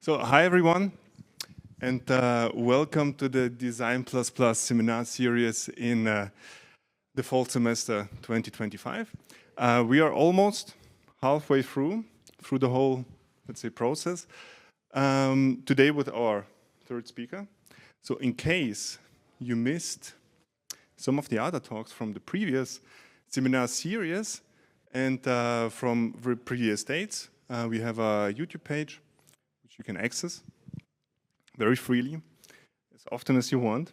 So, hi everyone, and welcome to the Design++ seminar series in the fall semester 2025. We are almost halfway through the whole, let's say, process. Today with our third speaker. So, in case you missed some of the other talks from the previous seminar series and from the previous dates, we have a YouTube page which you can access very freely, as often as you want,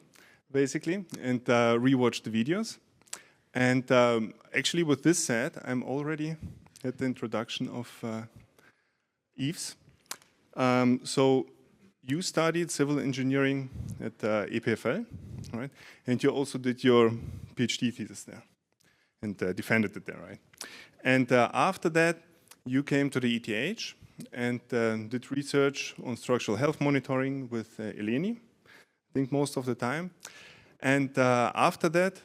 basically, and rewatch the videos. And actually, with this said, I'm already at the introduction of Yves. So you studied civil engineering at EPFL, right? And you also did your PhD thesis there and defended it there, right? And after that, you came to the ETH and did research on structural health monitoring with Eleni, I think most of the time. And after that,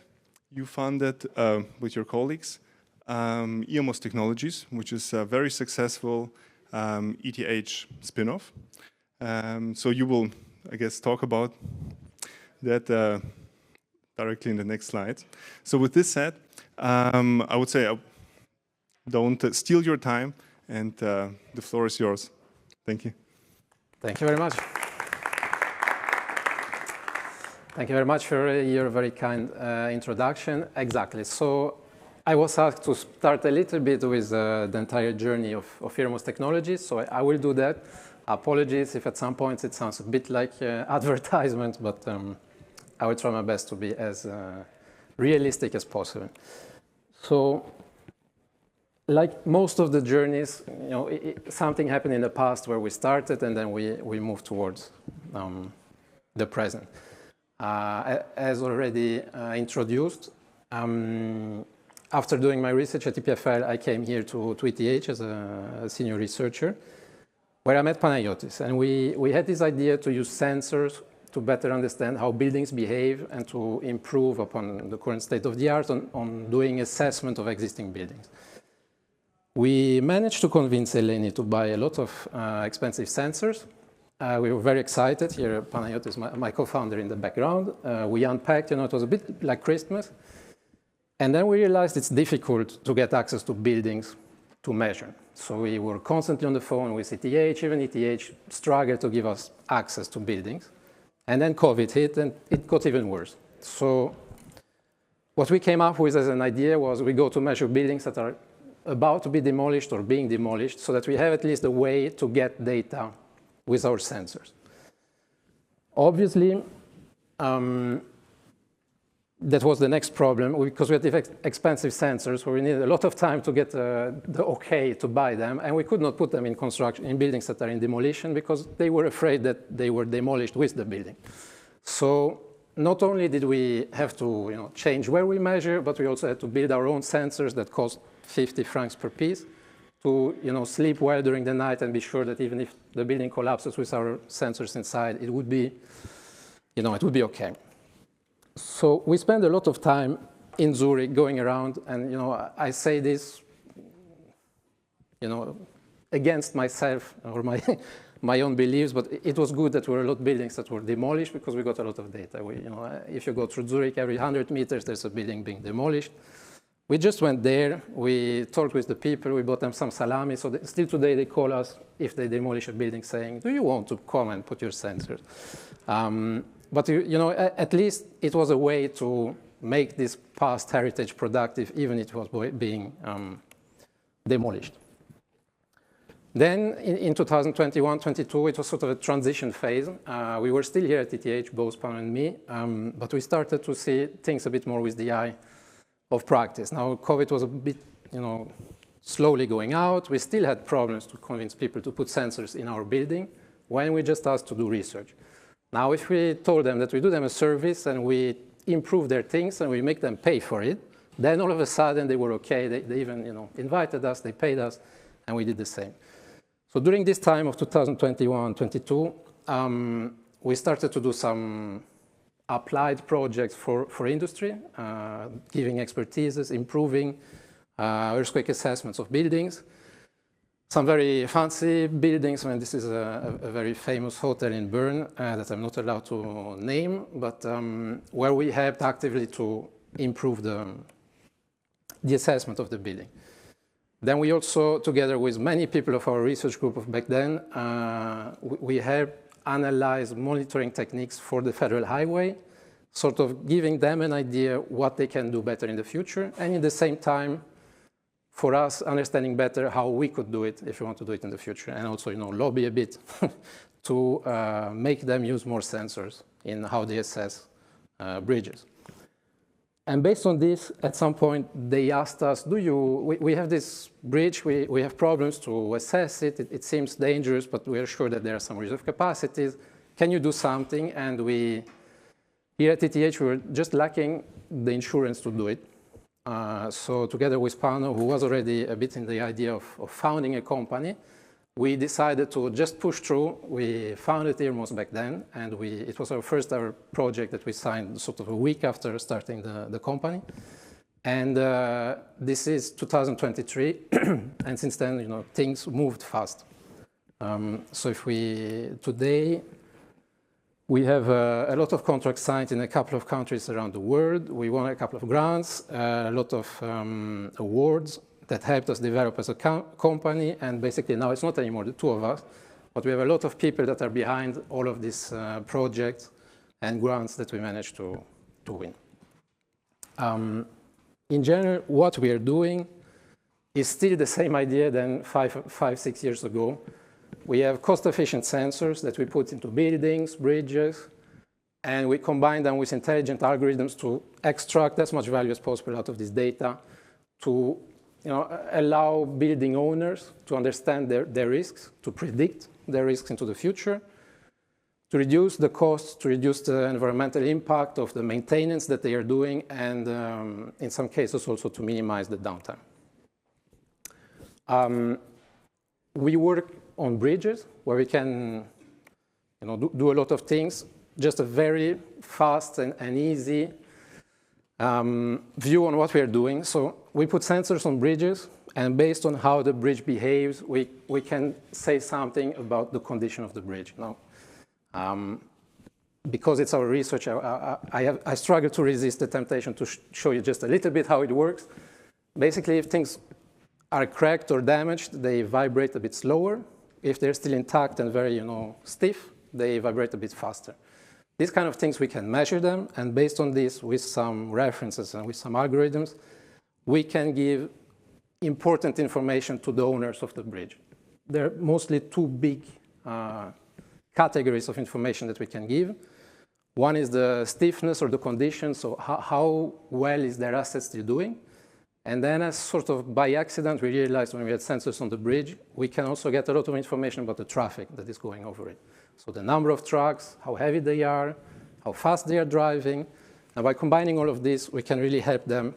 you funded, with your colleagues, Irmos Technologies, which is a very successful ETH spin-off. So you will, I guess, talk about that directly in the next slide. So with this said, I would say don't steal your time, and the floor is yours. Thank you. Thank you very much. Thank you very much for your very kind introduction. Exactly. So I was asked to start a little bit with the entire journey of Irmos Technologies. So I will do that. Apologies if at some points it sounds a bit like advertisement, but I will try my best to be as realistic as possible. So, like most of the journeys, you know, something happened in the past where we started and then we moved towards the present. As already introduced, after doing my research at EPFL, I came here to ETH as a senior researcher, where I met Panayotis. And we had this idea to use sensors to better understand how buildings behave and to improve upon the current state of the art on doing assessment of existing buildings. We managed to convince Eleni to buy a lot of expensive sensors. We were very excited. Here, Panayotis, my co-founder in the background. We unpacked, you know, it was a bit like Christmas. And then we realized it's difficult to get access to buildings to measure. So we were constantly on the phone with ETH. Even ETH struggled to give us access to buildings. And then COVID hit, and it got even worse. So what we came up with as an idea was we go to measure buildings that are about to be demolished or being demolished so that we have at least a way to get data with our sensors. Obviously, that was the next problem because we had expensive sensors where we needed a lot of time to get the okay to buy them, and we could not put them in construction in buildings that are in demolition because they were afraid that they were demolished with the building. So not only did we have to, you know, change where we measure, but we also had to build our own sensors that cost 50 francs per piece to, you know, sleep well during the night and be sure that even if the building collapses with our sensors inside, it would be, you know, it would be okay. So we spend a lot of time in Zurich going around, and, you know, I say this, you know, against myself or my own beliefs, but it was good that there were a lot of buildings that were demolished because we got a lot of data. You know, if you go through Zurich, every 100 meters, there's a building being demolished. We just went there, we talked with the people, we bought them some salami, so still today they call us if they demolish a building saying, do you want to come and put your sensors? But you know, at least it was a way to make this past heritage productive, even if it was being demolished. Then in 2021-22, it was sort of a transition phase. We were still here at ETH, both Pam and me, but we started to see things a bit more with the eye of practice. Now, COVID was a bit, you know, slowly going out. We still had problems to convince people to put sensors in our building when we just asked to do research. Now, if we told them that we do them a service and we improve their things and we make them pay for it, then all of a sudden they were okay. They even, you know, invited us, they paid us, and we did the same. So during this time of 2021-22, we started to do some applied projects for industry, giving expertises, improving earthquake assessments of buildings. some very fancy buildings. I mean, this is a very famous hotel in Bern that I'm not allowed to name, but where we helped actively to improve the assessment of the building. Then we also, together with many people of our research group of back then, we helped analyze monitoring techniques for the federal highway, sort of giving them an idea what they can do better in the future, and at the same time, for us, understanding better how we could do it if we want to do it in the future, and also, lobby a bit to make them use more sensors in how they assess bridges. And based on this, at some point, they asked us, we have this bridge, we have problems to assess it. It seems dangerous, but we are sure that there are some reserve capacities. Can you do something? And here at ETH, we were just lacking the insurance to do it. So together with Pano, who was already a bit in the idea of founding a company, we decided to just push through. We founded Irmos back then, and it was our first ever project that we signed sort of a week after starting the company. And this is 2023, and since then, things moved fast. So today, we have a lot of contracts signed in a couple of countries around the world. We won a couple of grants, a lot of awards that helped us develop as a company. And basically now it's not anymore the two of us, but we have a lot of people that are behind all of these projects and grants that we managed to win. In general, what we are doing is still the same idea than 6 years ago. We have cost-efficient sensors that we put into buildings, bridges, and we combine them with intelligent algorithms to extract as much value as possible out of this data to allow building owners to understand their risks, to predict their risks into the future, to reduce the costs, to reduce the environmental impact of the maintenance that they are doing, and in some cases also to minimize the downtime. We work on bridges where we can do a lot of things, just a very fast and easy view on what we are doing. So we put sensors on bridges, and based on how the bridge behaves, we can say something about the condition of the bridge. Because it's our research, I struggle to resist the temptation to show you just a little bit how it works. Basically, if things are cracked or damaged, they vibrate a bit slower. If they're still intact and very stiff, they vibrate a bit faster. These kind of things, we can measure them, and based on this, with some references and with some algorithms, we can give important information to the owners of the bridge. There are mostly two big categories of information that we can give. One is the stiffness or the condition, so how well is their asset still doing? And then, as sort of by accident, we realized when we had sensors on the bridge, we can also get a lot of information about the traffic that is going over it. So the number of trucks, how heavy they are, how fast they are driving. And by combining all of this, we can really help them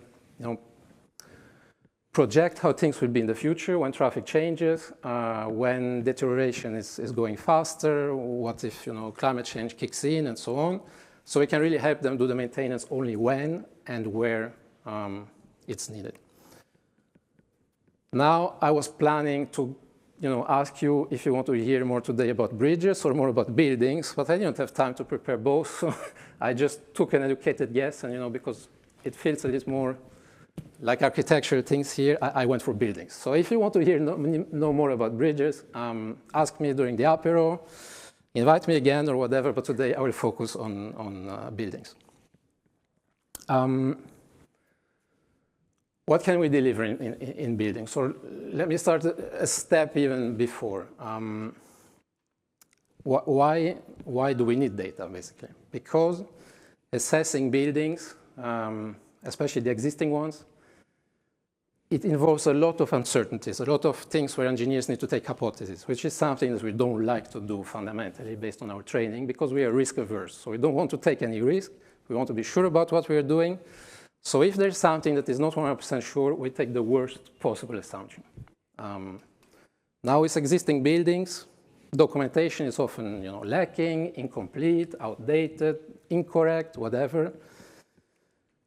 project how things will be in the future when traffic changes, when deterioration is going faster, what if climate change kicks in, and so on. So we can really help them do the maintenance only when and where it's needed. Now, I was planning to ask you if you want to hear more today about bridges or more about buildings, but I didn't have time to prepare both, so I just took an educated guess, and because it feels a little more like architectural things here, I went for buildings. So if you want to hear know more about bridges, ask me during the apéro, invite me again or whatever, but today I will focus on buildings. What can we deliver in buildings? So let me start a step even before. Why do we need data, basically? Because assessing buildings, especially the existing ones, it involves a lot of uncertainties, a lot of things where engineers need to take hypotheses, which is something that we don't like to do fundamentally based on our training, because we are risk averse. So we don't want to take any risk. We want to be sure about what we are doing. So if there's something that is not 100% sure, we take the worst possible assumption. Now with existing buildings, documentation is often lacking, incomplete, outdated, incorrect, whatever.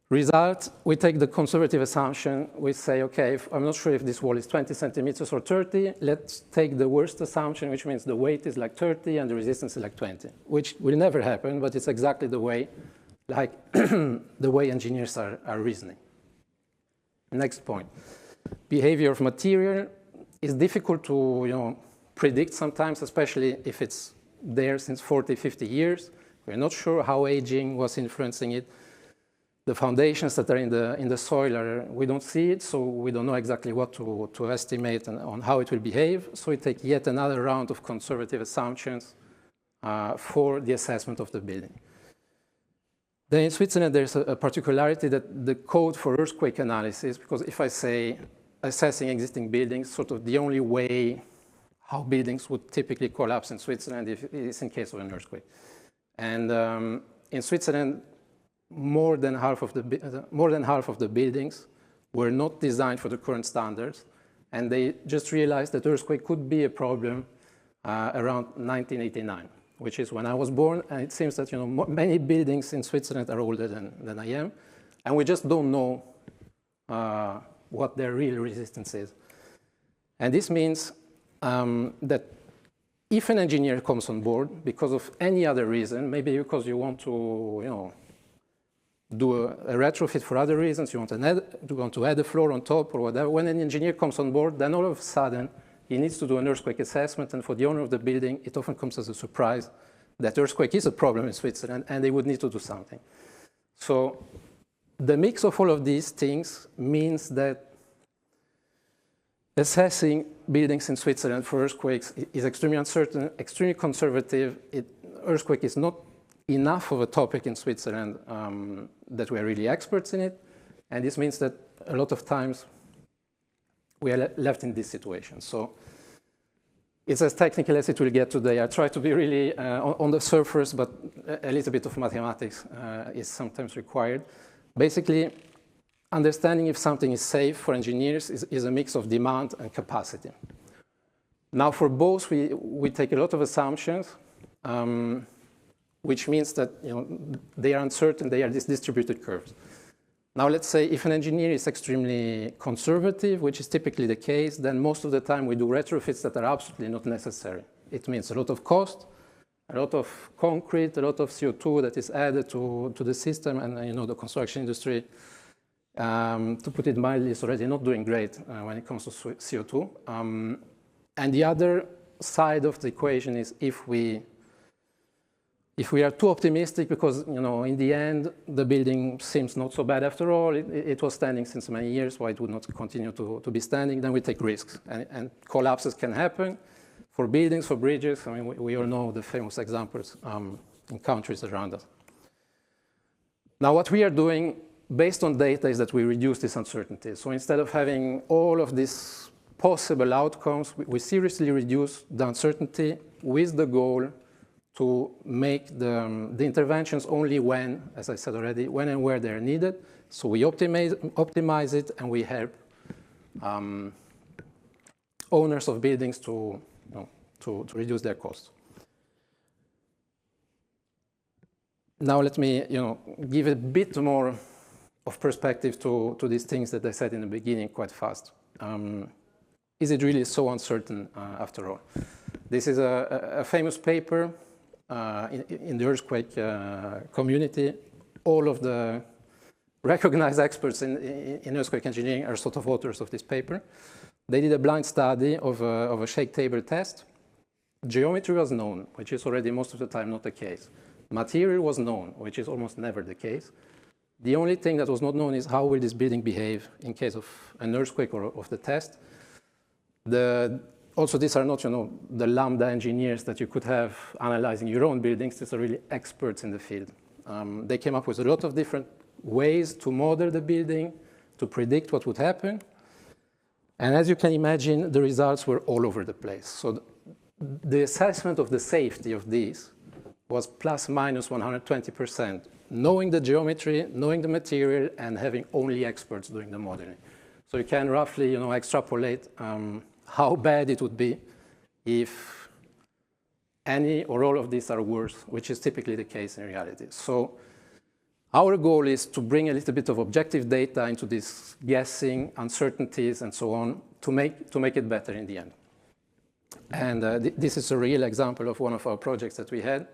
Result, we take the conservative assumption. We say, okay, I'm not sure if this wall is 20 centimeters or 30. Let's take the worst assumption, which means the weight is like 30 and the resistance is like 20, which will never happen, but it's exactly the way, like the way engineers are reasoning. Next point. Behavior of material is difficult to predict sometimes, especially if it's there since 40, 50 years. We're not sure how aging was influencing it. The foundations that are in the soil, we don't see it, so we don't know exactly what to estimate on how it will behave. So we take yet another round of conservative assumptions for the assessment of the building. Then in Switzerland, there's a particularity that the code for earthquake analysis, because if I say assessing existing buildings, sort of the only way how buildings would typically collapse in Switzerland is in case of an earthquake. And in Switzerland, more than half of the buildings were not designed for the current standards, and they just realized that earthquake could be a problem around 1989, which is when I was born. And it seems that many buildings in Switzerland are older than I am, and we just don't know what their real resistance is. And this means that if an engineer comes on board because of any other reason, maybe because you want to do a retrofit for other reasons, you want to add a floor on top or whatever. When an engineer comes on board, then all of a sudden he needs to do an earthquake assessment, and for the owner of the building, it often comes as a surprise that earthquake is a problem in Switzerland and they would need to do something. So the mix of all of these things means that assessing buildings in Switzerland for earthquakes is extremely uncertain, extremely conservative. Earthquake is not enough of a topic in Switzerland that we are really experts in it. And this means that a lot of times we are left in this situation. So it's as technical as it will get today. I try to be really on the surface, but a little bit of mathematics is sometimes required. Basically, understanding if something is safe for engineers is a mix of demand and capacity. Now, for both, we take a lot of assumptions, which means that they are uncertain, they are these distributed curves. Now, let's say if an engineer is extremely conservative, which is typically the case, then most of the time we do retrofits that are absolutely not necessary. It means a lot of cost, a lot of concrete, a lot of CO2 that is added to the system, and the construction industry, to put it mildly, is already not doing great when it comes to CO2. And the other side of the equation is if we are too optimistic because, in the end, the building seems not so bad after all, it was standing since many years, why it would not continue to be standing, then we take risks. And collapses can happen for buildings, for bridges. I mean, we all know the famous examples in countries around us. Now, what we are doing based on data is that we reduce this uncertainty. So instead of having all of these possible outcomes, we seriously reduce the uncertainty with the goal to make the interventions only when, as I said already, when and where they're needed. So we optimize it, and we help owners of buildings to reduce their costs. Now let me give a bit more of perspective to these things that I said in the beginning quite fast. Is it really so uncertain after all? This is a famous paper in the earthquake community. All of the recognized experts in earthquake engineering are sort of authors of this paper. They did a blind study of a shake table test. Geometry was known, which is already most of the time not the case. Material was known, which is almost never the case. The only thing that was not known is how will this building behave in case of an earthquake or of the test. Also, these are not, the lambda engineers that you could have analyzing your own buildings. These are really experts in the field. They came up with a lot of different ways to model the building, to predict what would happen. And as you can imagine, the results were all over the place. So the assessment of the safety of these was plus minus 120%, knowing the geometry, knowing the material, and having only experts doing the modeling. So you can roughly, extrapolate how bad it would be if any or all of these are worse, which is typically the case in reality. So Our goal is to bring a little bit of objective data into this guessing, uncertainties, and so on, to make it better in the end. And this is a real example of one of our projects that we had.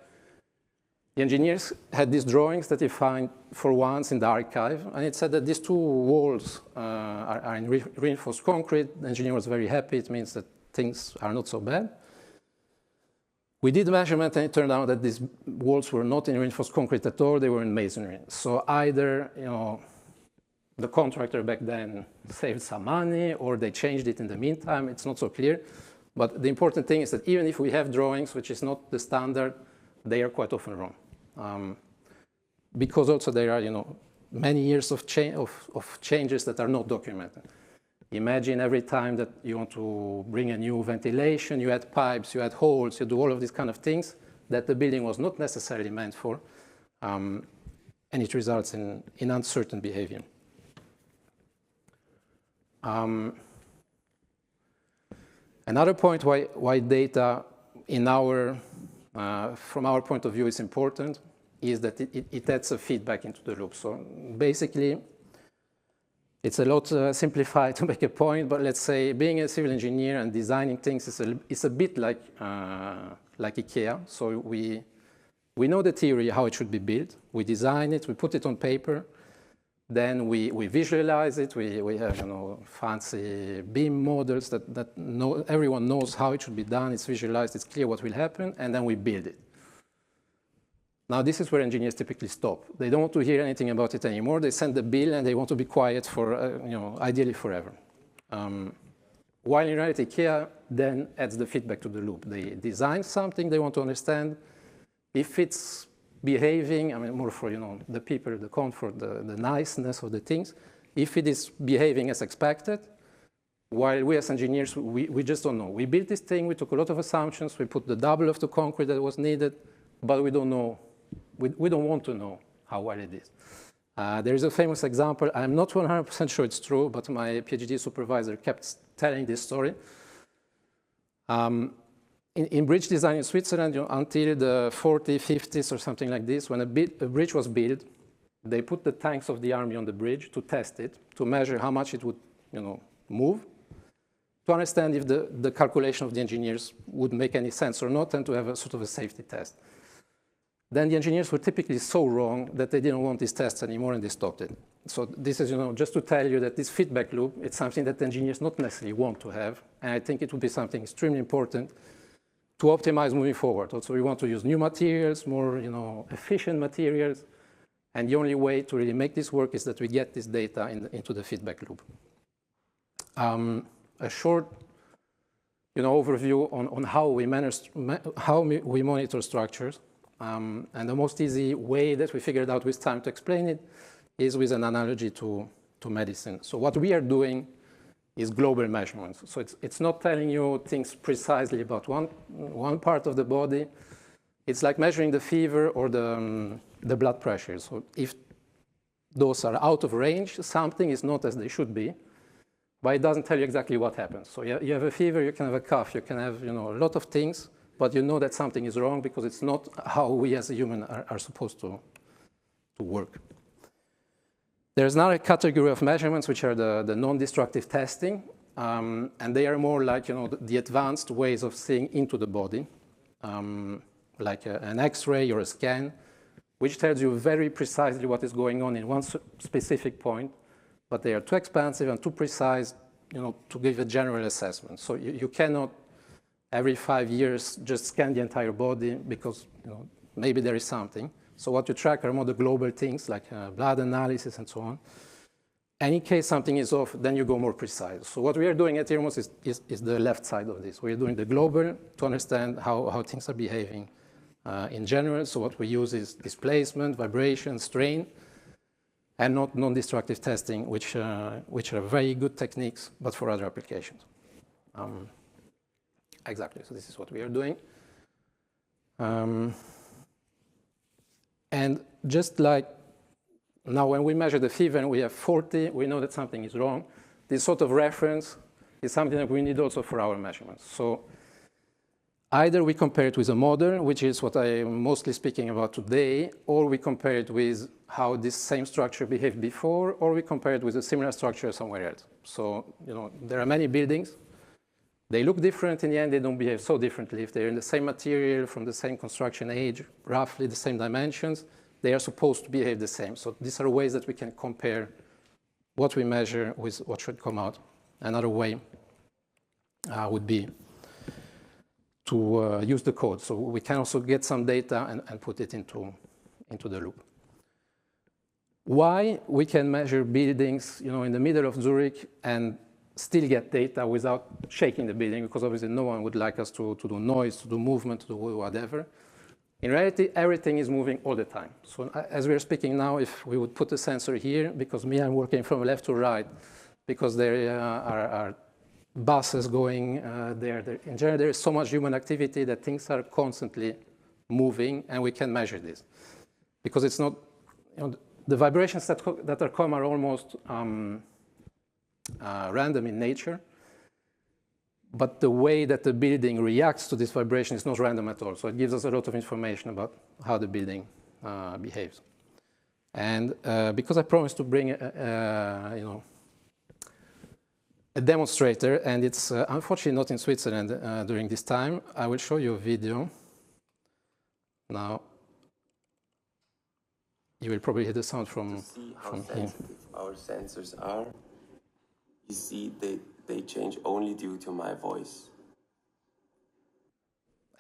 The engineers had these drawings that they find for once in the archive, and it said that these two walls are in reinforced concrete. The engineer was very happy. It means that things are not so bad. We did the measurement, and it turned out that these walls were not in reinforced concrete at all. They were in masonry. So either, the contractor back then saved some money, or they changed it in the meantime. It's not so clear. But the important thing is that even if we have drawings, which is not the standard, they are quite often wrong. Because also there are, many years of changes that are not documented. Imagine every time that you want to bring a new ventilation, you add pipes, you add holes, you do all of these kind of things that the building was not necessarily meant for, and it results in uncertain behavior. Another point why data from our point of view is important is that it adds a feedback into the loop. So basically, it's a lot simplified to make a point, but let's say being a civil engineer and designing things is a bit like IKEA. So we know the theory, how it should be built. We design it, we put it on paper, then we visualize it. We have fancy BIM models that everyone knows how it should be done. It's visualized, it's clear what will happen, and then we build it. Now, this is where engineers typically stop. They don't want to hear anything about it anymore. They send the bill, and they want to be quiet for, ideally forever. While in reality, IKEA then adds the feedback to the loop. They design something they want to understand. If it's behaving, more for the people, the comfort, the niceness of the things. If it is behaving as expected, while we as engineers, we just don't know. We built this thing, we took a lot of assumptions, we put the double of the concrete that was needed, but we don't know. We don't want to know how well it is. There is a famous example. I'm not 100% sure it's true, but my PhD supervisor kept telling this story. In bridge design in Switzerland, until the 40s, 50s or something like this, when a bridge was built, they put the tanks of the army on the bridge to test it, to measure how much it would move, to understand if the calculation of the engineers would make any sense or not, and to have a sort of a safety test. Then the engineers were typically so wrong that they didn't want these tests anymore, and they stopped it. So this is, just to tell you that this feedback loop, it's something that engineers not necessarily want to have, and I think it would be something extremely important to optimize moving forward. Also, we want to use new materials, more efficient materials, and the only way to really make this work is that we get this data into the feedback loop. A short overview on how we monitor structures. And the most easy way that we figured out with time to explain it is with an analogy to medicine. So what we are doing is global measurements. So it's not telling you things precisely about one part of the body. It's like measuring the fever or the blood pressure. So if those are out of range, something is not as they should be, but it doesn't tell you exactly what happens. So you have a fever, you can have a cough, you can have a lot of things, but you know that something is wrong because it's not how we as a human are supposed to work. There's another category of measurements which are the non-destructive testing, and they are more like the advanced ways of seeing into the body, like an X-ray or a scan, which tells you very precisely what is going on in one specific point, but they are too expansive and too precise, to give a general assessment. So you cannot every 5 years just scan the entire body because maybe there is something. So what you track are more the global things like blood analysis and so on. And in case something is off, then you go more precise. So what we are doing at Irmos is the left side of this. We are doing the global to understand how things are behaving in general. So what we use is displacement, vibration, strain, and not non-destructive testing, which are very good techniques, but for other applications. Exactly, so this is what we are doing. And just like now when we measure the fever and we have 40, we know that something is wrong. This sort of reference is something that we need also for our measurements. So Either we compare it with a model, which is what I'm mostly speaking about today, or we compare it with how this same structure behaved before, or we compare it with a similar structure somewhere else. So, there are many buildings. They look different. In the end, they don't behave so differently. If they're in the same material, from the same construction age, roughly the same dimensions, they are supposed to behave the same. So these are ways that we can compare what we measure with what should come out. Another way would be to use the code. So we can also get some data and put it into the loop. Why we can measure buildings, in the middle of Zurich and still get data without shaking the building, because obviously no one would like us to do noise, to do movement, to do whatever. In reality, everything is moving all the time. So as we're speaking now, if we would put a sensor here, because I'm working from left to right, because there are buses going there. In general, there is so much human activity that things are constantly moving, and we can measure this. Because it's not, the vibrations that are come are almost random in nature, but the way that the building reacts to this vibration is not random at all. So it gives us a lot of information about how the building behaves. And because I promised to bring a demonstrator, and it's unfortunately not in Switzerland during this time, I will show you a video. Now, you will probably hear the sound from to see how sensitive our sensors are. You see, they change only due to my voice.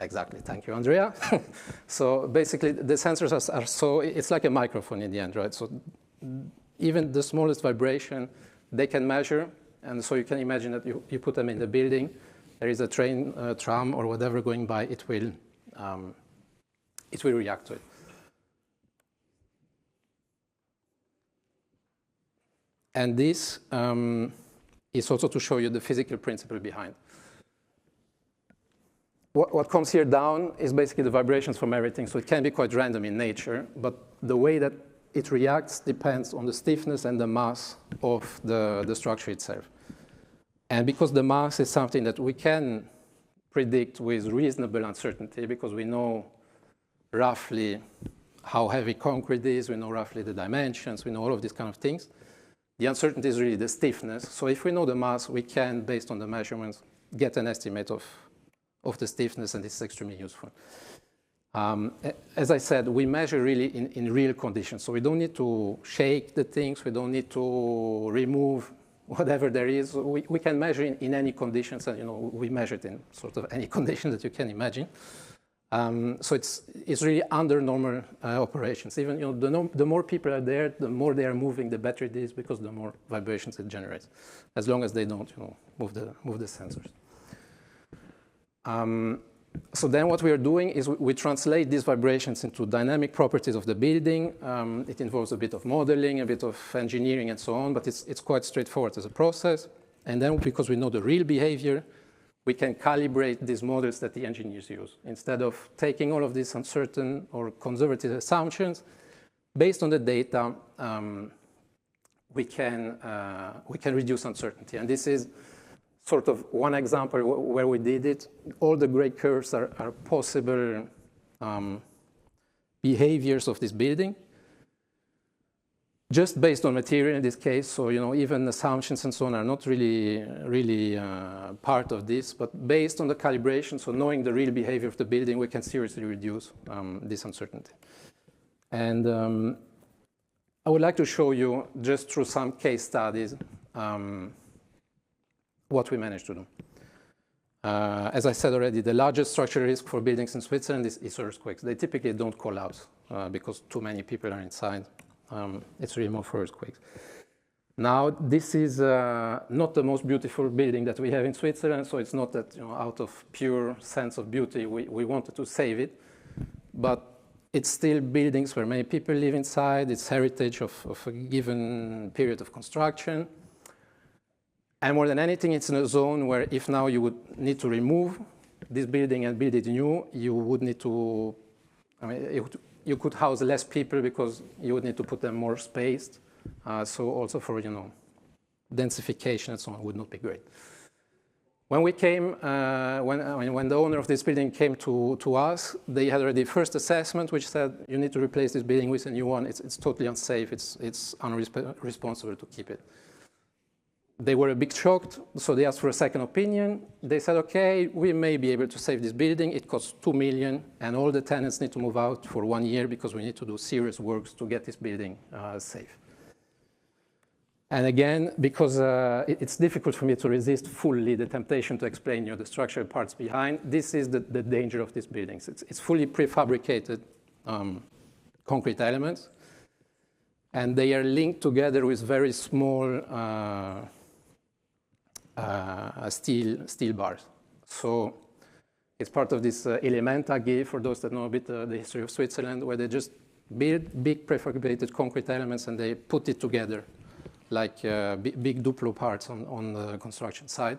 Exactly, thank you, Andrea. So basically, the sensors are so, it's like a microphone in the end, right? So even the smallest vibration, they can measure. And so you can imagine that you put them in the building, there is a train, tram, or whatever going by, it will react to it. And this is also to show you the physical principle behind. What comes here down is basically the vibrations from everything, so it can be quite random in nature, but the way that it reacts depends on the stiffness and the mass of the structure itself. And because the mass is something that we can predict with reasonable uncertainty, because we know roughly how heavy concrete is, we know roughly the dimensions, we know all of these kind of things. The uncertainty is really the stiffness. So if we know the mass, we can, based on the measurements, get an estimate of the stiffness, and this is extremely useful. As I said, we measure really in real conditions. So we don't need to shake the things. We don't need to remove whatever there is. We can measure in any conditions, and we measure it in sort of any condition that you can imagine. So it's really under normal operations. Even the more people are there, the more they are moving, the better it is, because the more vibrations it generates, as long as they don't move the sensors. So then what we are doing is we translate these vibrations into dynamic properties of the building. It involves a bit of modeling, a bit of engineering, and so on, but it's quite straightforward as a process. And then, because we know the real behavior, we can calibrate these models that the engineers use. Instead of taking all of these uncertain or conservative assumptions, based on the data, we can reduce uncertainty. And this is sort of one example where we did it. All the gray curves are possible behaviors of this building, just based on material in this case. So even assumptions and so on are not really part of this, but based on the calibration, so knowing the real behavior of the building, we can seriously reduce this uncertainty. And I would like to show you, just through some case studies, what we managed to do. As I said already, the largest structural risk for buildings in Switzerland is earthquakes. They typically don't collapse because too many people are inside. It's really more for earthquakes. Now, this is not the most beautiful building that we have in Switzerland, so it's not that out of pure sense of beauty we wanted to save it, but it's still buildings where many people live inside. It's heritage of a given period of construction. And more than anything, it's in a zone where if now you would need to remove this building and build it new, you would need to, you could house less people because you would need to put them more spaced. So also for, densification and so on would not be great. When we came, when the owner of this building came to us, they had already first assessment, which said you need to replace this building with a new one. It's totally unsafe. It's unresponsible to keep it. They were a bit shocked, so they asked for a second opinion. They said, okay, we may be able to save this building. It costs 2 million, and all the tenants need to move out for 1 year because we need to do serious works to get this building safe. And again, because it's difficult for me to resist fully the temptation to explain the structural parts behind, this is the danger of these buildings. It's fully prefabricated concrete elements, and they are linked together with very small steel bars. So it's part of this Reulandhigh, for those that know a bit the history of Switzerland, where they just build big prefabricated concrete elements and they put it together like big Duplo parts on the construction site.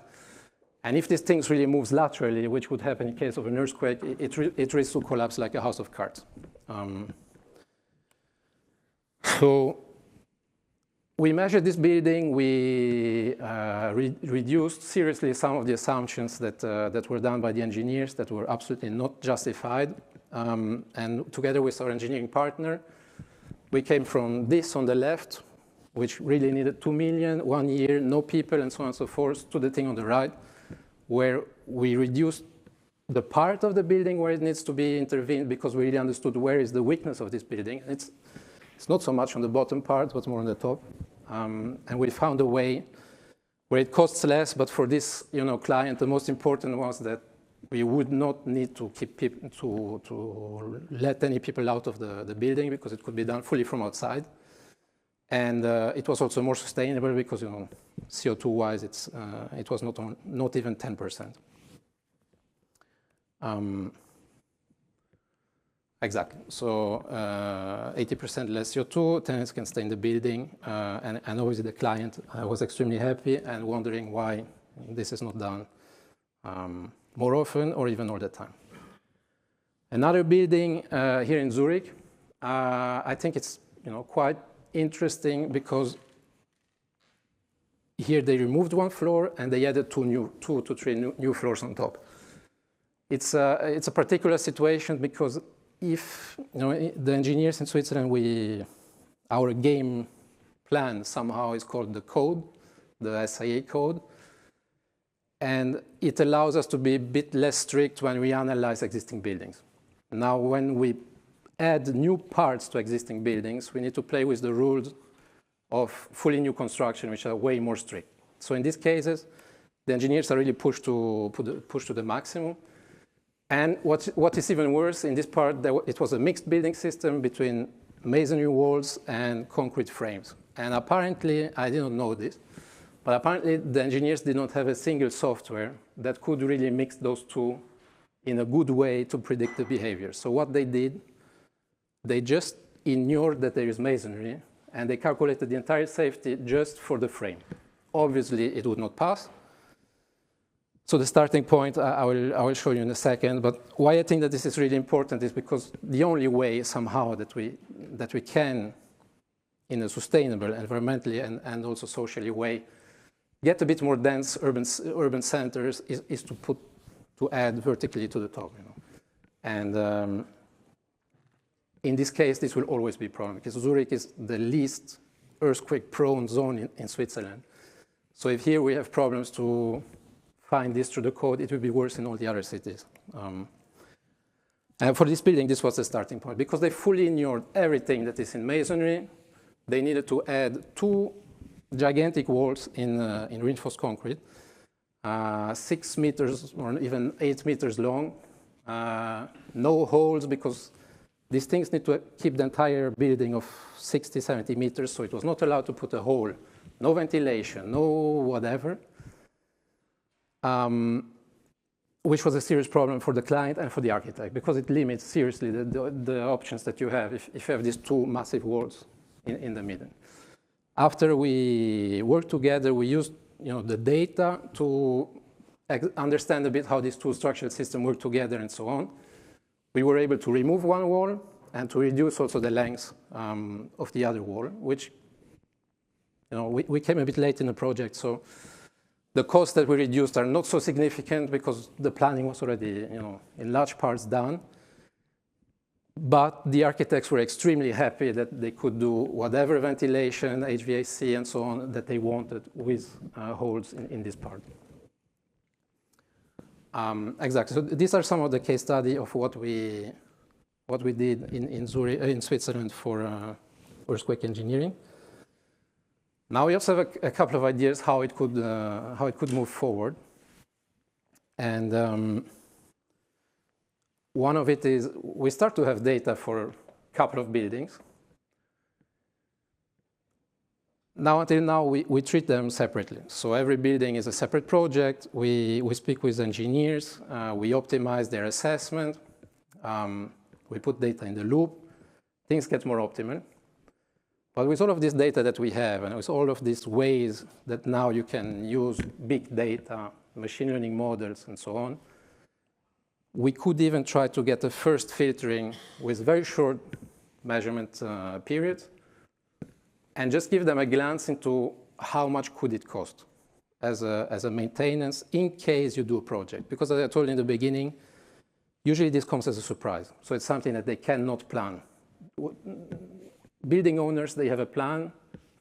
And if these things really moves laterally, which would happen in case of an earthquake, it risks to collapse like a house of cards. So we measured this building. We reduced seriously some of the assumptions that were done by the engineers that were absolutely not justified. And together with our engineering partner, we came from this on the left, which really needed 2 million, 1 year, no people, and so on and so forth, to the thing on the right, where we reduced the part of the building where it needs to be intervened because we really understood where is the weakness of this building. It's not so much on the bottom part, but more on the top. And we found a way where it costs less, but for this client, the most important was that we would not need to keep people to let any people out of the building because it could be done fully from outside. And it was also more sustainable because CO2-wise, it was not even 10%. Exactly. So 80% less CO2, tenants can stay in the building, and obviously the client was extremely happy and wondering why this is not done more often or even all the time. Another building here in Zurich, I think it's quite interesting because here they removed 1 floor and they added 2 to 3 new floors on top. It's a particular situation because if the engineers in Switzerland, our game plan somehow is called the code, the SIA code, and it allows us to be a bit less strict when we analyze existing buildings. Now, when we add new parts to existing buildings, we need to play with the rules of fully new construction, which are way more strict. So in these cases, the engineers are really pushed to the maximum. And what is even worse, in this part, it was a mixed building system between masonry walls and concrete frames. And apparently, I didn't know this, but apparently the engineers did not have a single software that could really mix those two in a good way to predict the behavior. So what they did, they just ignored that there is masonry, and they calculated the entire safety just for the frame. Obviously, it would not pass. So the starting point, I will show you in a second. But why I think that this is really important is because the only way somehow that we can, in a sustainable, environmentally and also socially way, get a bit more dense urban centers is to add vertically to the top. And in this case, this will always be a problem because Zurich is the least earthquake-prone zone in Switzerland. So if here we have problems to find this through the code, it will be worse in all the other cities. And for this building, this was the starting point. Because they fully ignored everything that is in masonry, they needed to add 2 gigantic walls in reinforced concrete, 6 meters or even 8 meters long, no holes because these things need to keep the entire building of 60, 70 meters, so it was not allowed to put a hole. No ventilation, no whatever, which was a serious problem for the client and for the architect because it limits seriously the options that you have if you have these 2 massive walls in the middle. After we worked together, we used the data to understand a bit how these 2 structural systems work together and so on. We were able to remove 1 wall and to reduce also the length of the other wall, which we came a bit late in the project, so The costs that we reduced are not so significant because the planning was already, in large parts done. But the architects were extremely happy that they could do whatever ventilation, HVAC, and so on that they wanted with holes in this part. Exactly. So these are some of the case studies of what we did in Zurich, in Switzerland for earthquake engineering. Now we also have a couple of ideas how it could move forward, and one of it is we start to have data for a couple of buildings. Now, until now, we treat them separately. So every building is a separate project. We speak with engineers. We optimize their assessment. We put data in the loop. Things get more optimal. But with all of this data that we have, and with all of these ways that now you can use big data, machine learning models, and so on, we could even try to get a first filtering with very short measurement periods and just give them a glance into how much could it cost as a maintenance in case you do a project. Because as I told you in the beginning, usually this comes as a surprise. So it's something that they cannot plan. Building owners, they have a plan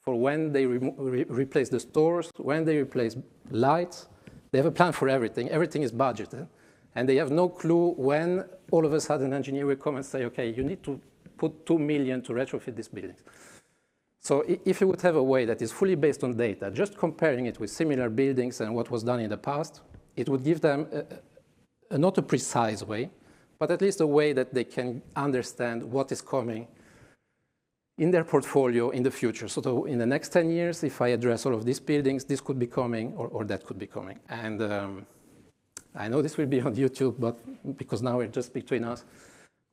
for when they replace the stores, when they replace lights. They have a plan for everything. Everything is budgeted. And they have no clue when all of a sudden an engineer will come and say, okay, you need to put 2 million to retrofit these buildings. So if you would have a way that is fully based on data, just comparing it with similar buildings and what was done in the past, it would give them not a precise way, but at least a way that they can understand what is coming in their portfolio in the future. So in the next 10 years, if I address all of these buildings, this could be coming or that could be coming. And I know this will be on YouTube, but because now we're just between us,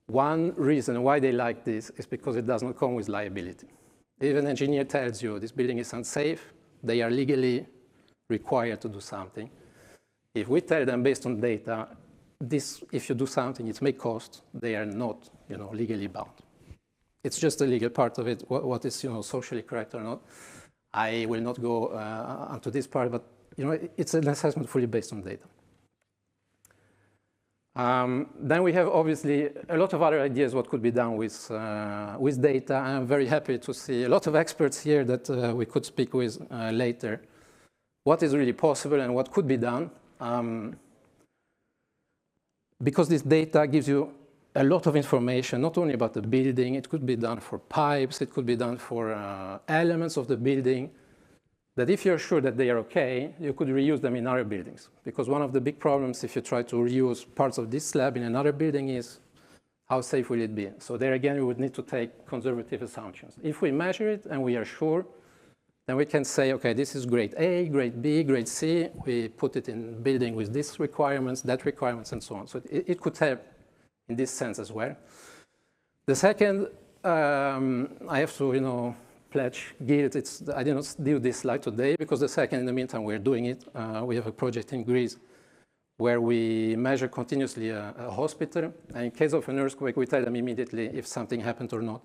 one reason why they like this is because it does not come with liability. If an engineer tells you this building is unsafe, they are legally required to do something. If we tell them based on data, this, if you do something, it may cost, they are not, legally bound. It's just a legal part of it, what is, socially correct or not. I will not go onto this part, but, it's an assessment fully based on data. Then we have obviously a lot of other ideas what could be done with data. I'm very happy to see a lot of experts here that we could speak with later. What is really possible and what could be done? Because this data gives you a lot of information, not only about the building, it could be done for pipes, it could be done for elements of the building, that if you're sure that they are okay, you could reuse them in other buildings. Because one of the big problems if you try to reuse parts of this slab in another building is how safe will it be? So there again, we would need to take conservative assumptions. If we measure it and we are sure, then we can say, okay, this is grade A, grade B, grade C. We put it in building with these requirements, that requirements, and so on. So it could help in this sense as well. The second, I have to, pledge guilt. I did not do this slide today because the second, in the meantime, we're doing it. We have a project in Greece where we measure continuously a hospital. And in case of an earthquake, we tell them immediately if something happened or not.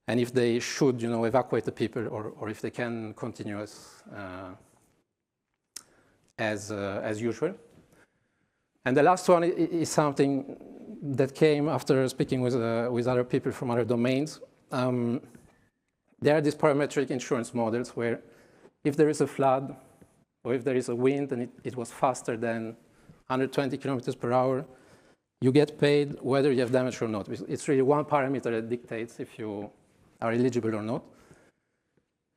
And if they should, evacuate the people or if they can continue as usual. And the last one is something that came after speaking with other people from other domains. There are these parametric insurance models where if there is a flood or if there is a wind and it was faster than 120 kilometers per hour, you get paid whether you have damage or not. It's really one parameter that dictates if you are eligible or not.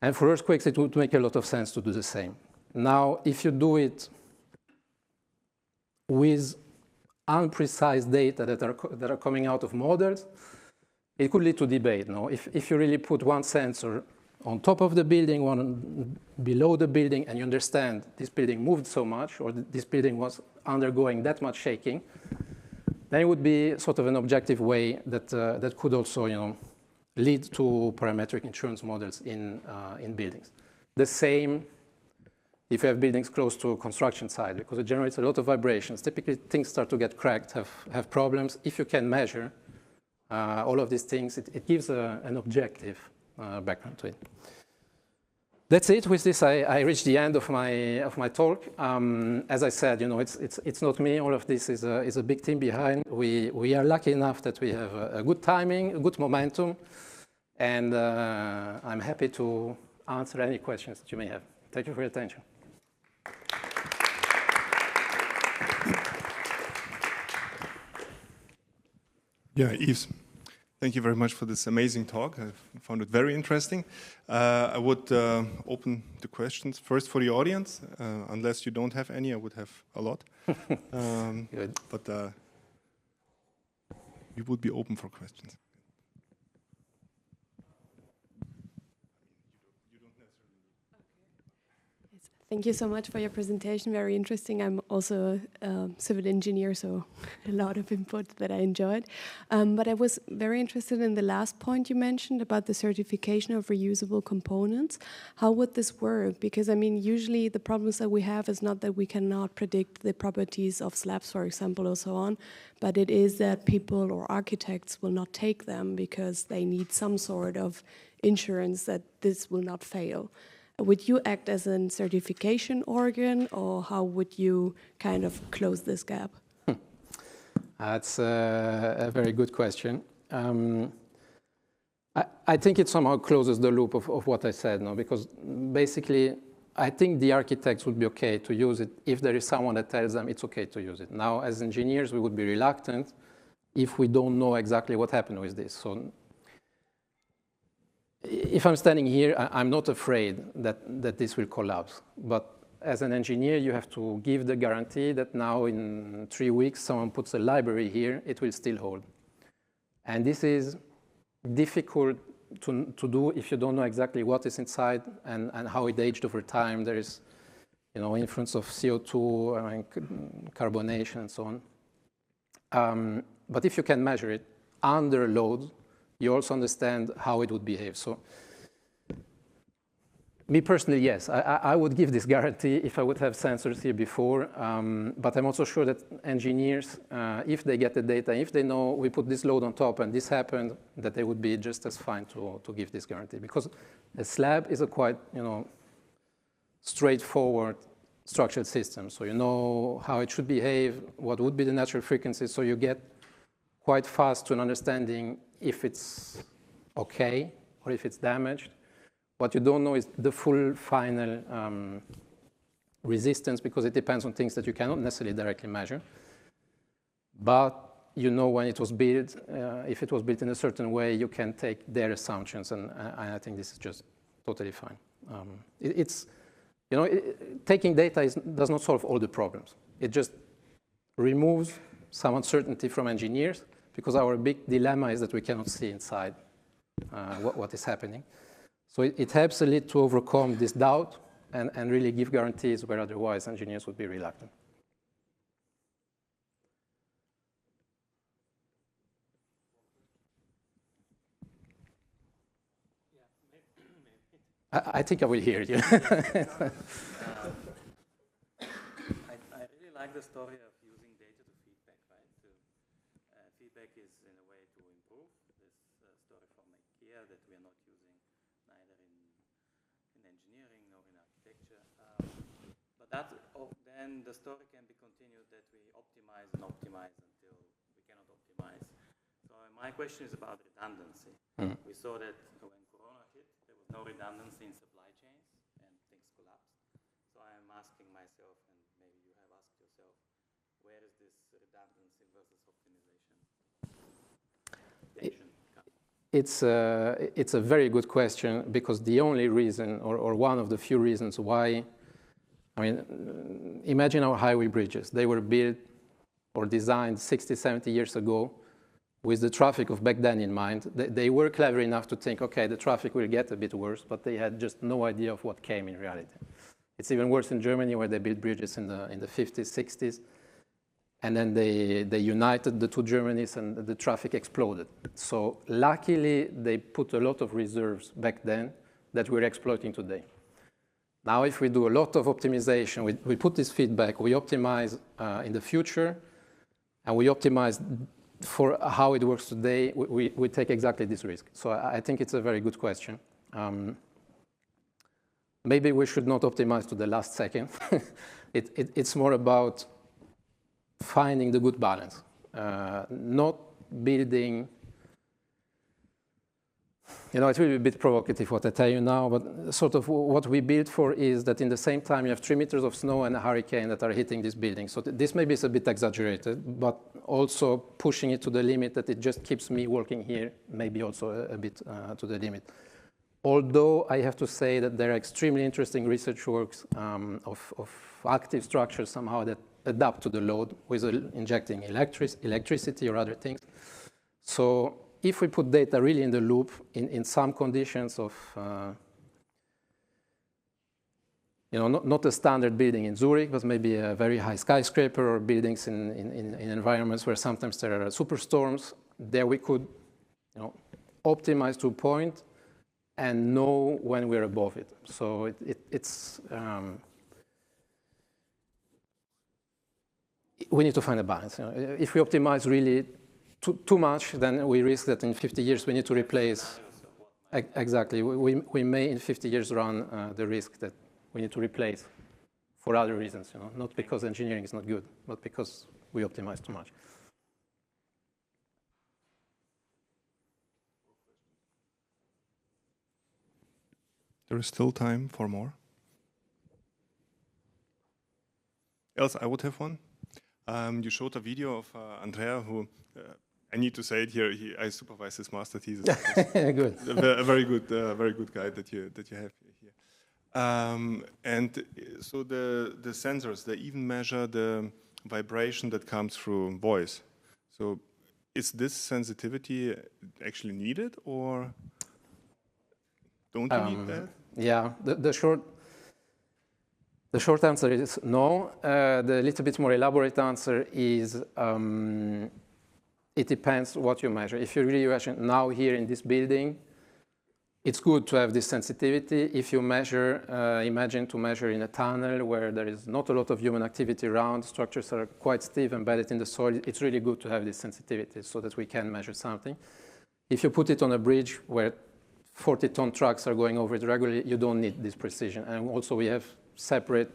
And for earthquakes, it would make a lot of sense to do the same. Now, if you do it with unprecise data that are coming out of models, it could lead to debate. No? If you really put one sensor on top of the building, one below the building, and you understand this building moved so much, or this building was undergoing that much shaking, then it would be sort of an objective way that could also, lead to parametric insurance models in buildings. The same if you have buildings close to a construction site, because it generates a lot of vibrations. Typically, things start to get cracked, have problems. If you can measure all of these things, it gives an objective background to it. That's it. With this, I reached the end of my talk. As I said, you know, it's not me. All of this is a big team behind. We are lucky enough that we have a good timing, a good momentum, and I'm happy to answer any questions that you may have. Thank you for your attention. Yeah, Yves, thank you very much for this amazing talk. I found it very interesting. I would open the questions first for the audience. Unless you don't have any, I would have a lot. Good. But we would be open for questions. Thank you so much for your presentation. Very interesting. I'm also a civil engineer, so a lot of input that I enjoyed. But I was very interested in the last point you mentioned about the certification of reusable components. How would this work? Because, I mean, usually the problems that we have is not that we cannot predict the properties of slabs, for example, or so on, but it is that people or architects will not take them because they need some sort of insurance that this will not fail. Would you act as a certification organ, or how would you kind of close this gap? That's a very good question. I think it somehow closes the loop of what I said, no? Because basically, I think the architects would be okay to use it if there is someone that tells them it's okay to use it. Now, as engineers, we would be reluctant if we don't know exactly what happened with this. So, if I'm standing here, I'm not afraid that this will collapse. But as an engineer, you have to give the guarantee that now in 3 weeks, someone puts a library here, it will still hold. And this is difficult to do if you don't know exactly what is inside and how it aged over time. There is, you know, influence of CO2 and carbonation and so on. But if you can measure it under load, you also understand how it would behave. So, me personally, yes, I would give this guarantee if I would have sensors here before. But I'm also sure that engineers, if they get the data, if they know we put this load on top and this happened, that they would be just as fine to give this guarantee. Because a slab is a quite, you know, straightforward structured system. So you know how it should behave, what would be the natural frequency. So you get quite fast to an understanding if it's okay or if it's damaged. What you don't know is the full final resistance, because it depends on things that you cannot necessarily directly measure. But you know when it was built, if it was built in a certain way, you can take their assumptions, and I think this is just totally fine. It's, you know, taking data does not solve all the problems. It just removes some uncertainty from engineers, because our big dilemma is that we cannot see inside what is happening. So it helps a little to overcome this doubt and really give guarantees where otherwise engineers would be reluctant. I think I will hear you. I really like the story of using data to feedback, right? Feedback is in a way to improve. This story from IKEA that we are not using neither in engineering nor in architecture. But that, then the story can be continued that we optimize and optimize until we cannot optimize. So my question is about redundancy. We saw that when Corona hit, there was no redundancy in supply chains and things collapsed. So I'm asking myself, and maybe you have asked yourself, where is this redundancy versus optimization? It's a very good question, because the only reason, or one of the few reasons why, I mean, imagine our highway bridges. They were built or designed 60, 70 years ago with the traffic of back then in mind. They were clever enough to think, okay, the traffic will get a bit worse, but they had just no idea of what came in reality. It's even worse in Germany, where they built bridges in the 50s, 60s. And then they united the two Germanys, and the traffic exploded. So luckily, they put a lot of reserves back then that we're exploiting today. Now, if we do a lot of optimization, we put this feedback, we optimize in the future, and we optimize for how it works today, we take exactly this risk. So I think it's a very good question. maybe we should not optimize to the last second. It's more about finding the good balance, not building. You know, it will be a bit provocative what I tell you now, but sort of what we build for is that in the same time you have 3 meters of snow and a hurricane that are hitting this building. So this maybe is a bit exaggerated, but also pushing it to the limit that it just keeps me working here, maybe also a bit to the limit. Although I have to say that there are extremely interesting research works of active structures somehow that adapt to the load with injecting electricity or other things. So if we put data really in the loop in some conditions of, you know, not a standard building in Zurich, but maybe a very high skyscraper or buildings in environments where sometimes there are superstorms, there we could, you know, optimize to a point and know when we're above it. So it's we need to find a balance. You know, if we optimize really too much, then we risk that in 50 years we need to replace. Exactly, we may in 50 years run the risk that we need to replace for other reasons. You know, not because engineering is not good, but because we optimize too much. There is still time for more. Else, I would have one. You showed a video of Andrea, who I need to say it here. I supervise his master thesis. Good. A very good guy that you have here. And so the sensors, they even measure the vibration that comes through voice. So is this sensitivity actually needed, or don't you need that? Yeah, the short answer is no. The little bit more elaborate answer is it depends what you measure. If you really measure now here in this building, it's good to have this sensitivity. If you measure, imagine to measure in a tunnel where there is not a lot of human activity around, structures are quite stiff, embedded in the soil, it's really good to have this sensitivity so that we can measure something. If you put it on a bridge where 40-ton trucks are going over it regularly, you don't need this precision. And also we have separate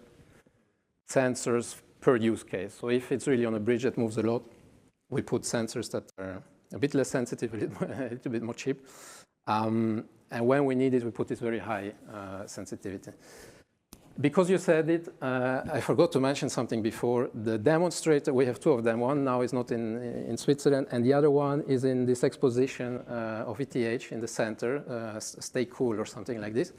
sensors per use case. So if it's really on a bridge that moves a lot, we put sensors that are a bit less sensitive, a little bit more cheap. And when we need it, we put this very high sensitivity. Because you said it, I forgot to mention something before. The demonstrator, we have 2 of them. One now is not in Switzerland, and the other one is in this exposition of ETH in the center, Stay Cool or something like this.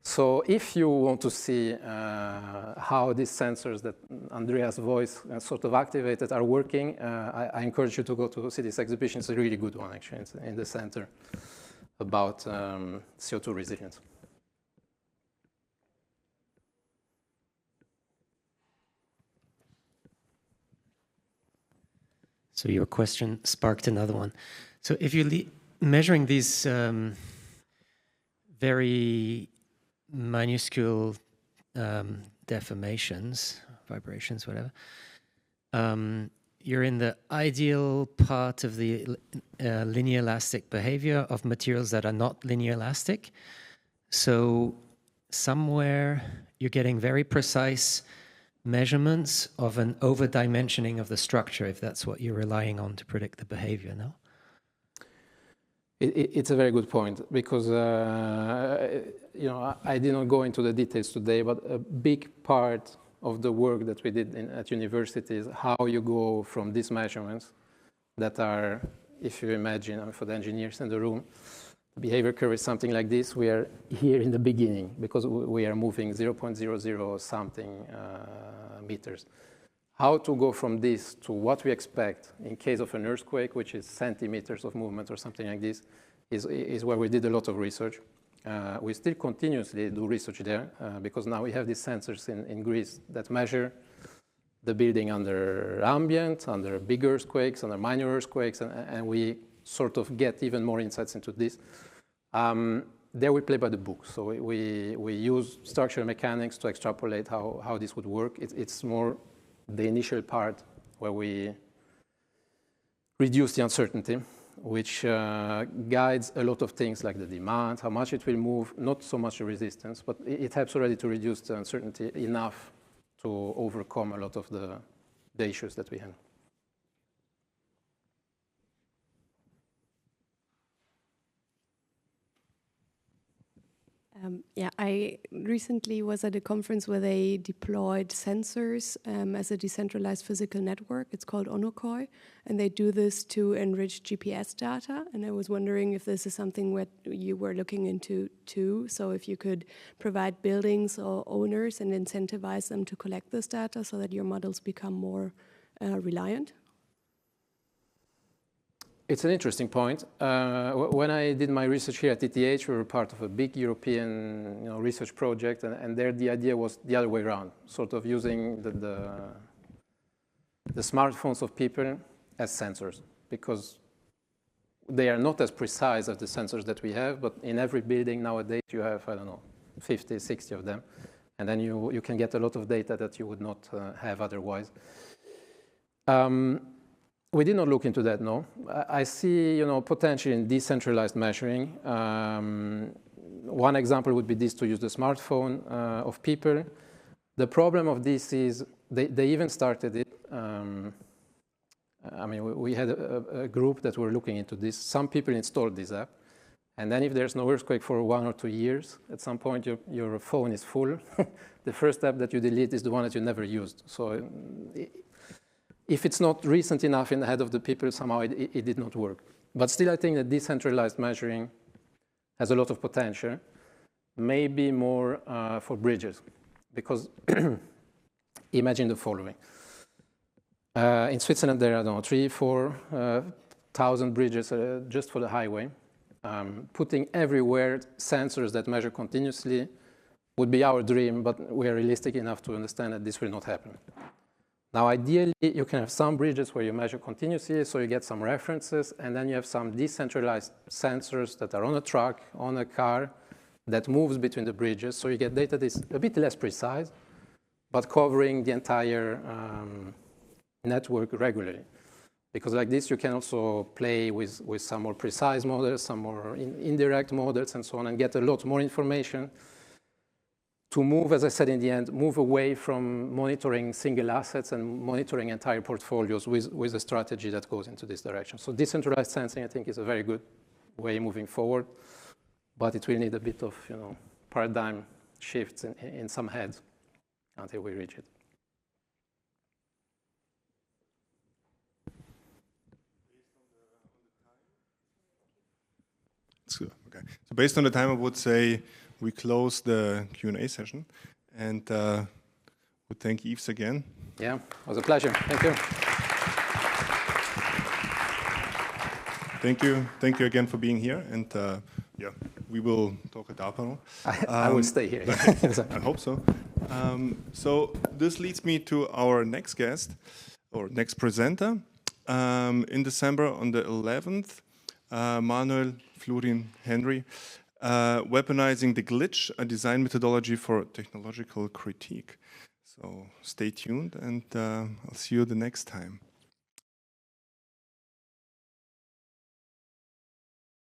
So if you want to see how these sensors that Andrea's voice sort of activated are working, I encourage you to go to see this exhibition. It's a really good one, actually. It's in the center about CO2 resilience. So your question sparked another one. So if you're measuring these very minuscule deformations, vibrations, whatever, you're in the ideal part of the linear elastic behavior of materials that are not linear elastic. So somewhere you're getting very precise measurements of an over-dimensioning of the structure, if that's what you're relying on to predict the behavior, no? It's a very good point, because you know, I did not go into the details today, but a big part of the work that we did at university is how you go from these measurements that are, if you imagine, I mean, for the engineers in the room, the behavior curve is something like this. We are here in the beginning because we are moving 0.00 something meters. How to go from this to what we expect in case of an earthquake, which is centimeters of movement or something like this, is where we did a lot of research. We still continuously do research there because now we have these sensors in Greece that measure the building under ambient, under big earthquakes, under minor earthquakes, and we sort of get even more insights into this. There we play by the book. So we use structural mechanics to extrapolate how this would work. It's more the initial part where we reduce the uncertainty. which guides a lot of things like the demand, how much it will move, not so much the resistance, but it helps already to reduce the uncertainty enough to overcome a lot of the issues that we have. Yeah, I recently was at a conference where they deployed sensors as a decentralized physical network. It's called Onokoi, and they do this to enrich GPS data. And I was wondering if this is something what you were looking into too. So if you could provide buildings or owners and incentivize them to collect this data so that your models become more reliant. It's an interesting point. When I did my research here at ETH, we were part of a big European research project, and there the idea was the other way around, sort of using the smartphones of people as sensors, because they are not as precise as the sensors that we have, but in every building nowadays you have, I don't know, 50, 60 of them, and then you can get a lot of data that you would not have otherwise. We did not look into that, no. I see, potential in decentralized measuring. One example would be this, to use the smartphone of people. The problem of this is they even started it. I mean, we had a group that were looking into this. Some people installed this app. And then if there's no earthquake for 1 or 2 years, at some point your phone is full. The first app that you delete is the one that you never used. So if it's not recent enough in the head of the people, somehow it did not work. But still, I think that decentralized measuring has a lot of potential, maybe more for bridges. Because imagine the following. In Switzerland, there are, I don't know, 3,000-4,000 bridges just for the highway. Putting everywhere sensors that measure continuously would be our dream, but we are realistic enough to understand that this will not happen. Now, ideally, you can have some bridges where you measure continuously, so you get some references, and then you have some decentralized sensors that are on a truck, on a car, that moves between the bridges, so you get data that is a bit less precise, but covering the entire network regularly. Because like this, you can also play with some more precise models, some more indirect models, and so on, and get a lot more information to move, as I said in the end, move away from monitoring single assets and monitoring entire portfolios with a strategy that goes into this direction. So decentralized sensing, I think, is a very good way moving forward, but it will need a bit of paradigm shifts in some heads until we reach it. Okay. So based on the time, I would say we close the Q&A session, and would thank Yves again. Yeah, it was a pleasure. Thank you. Thank you again for being here, and yeah, we will talk at our panel. I will stay here. I hope so. So this leads me to our next guest, or next presenter. In December on the 11th, Manuel Florin Henry, Weaponizing the Glitch, a design methodology for technological critique. So stay tuned, and I'll see you the next time.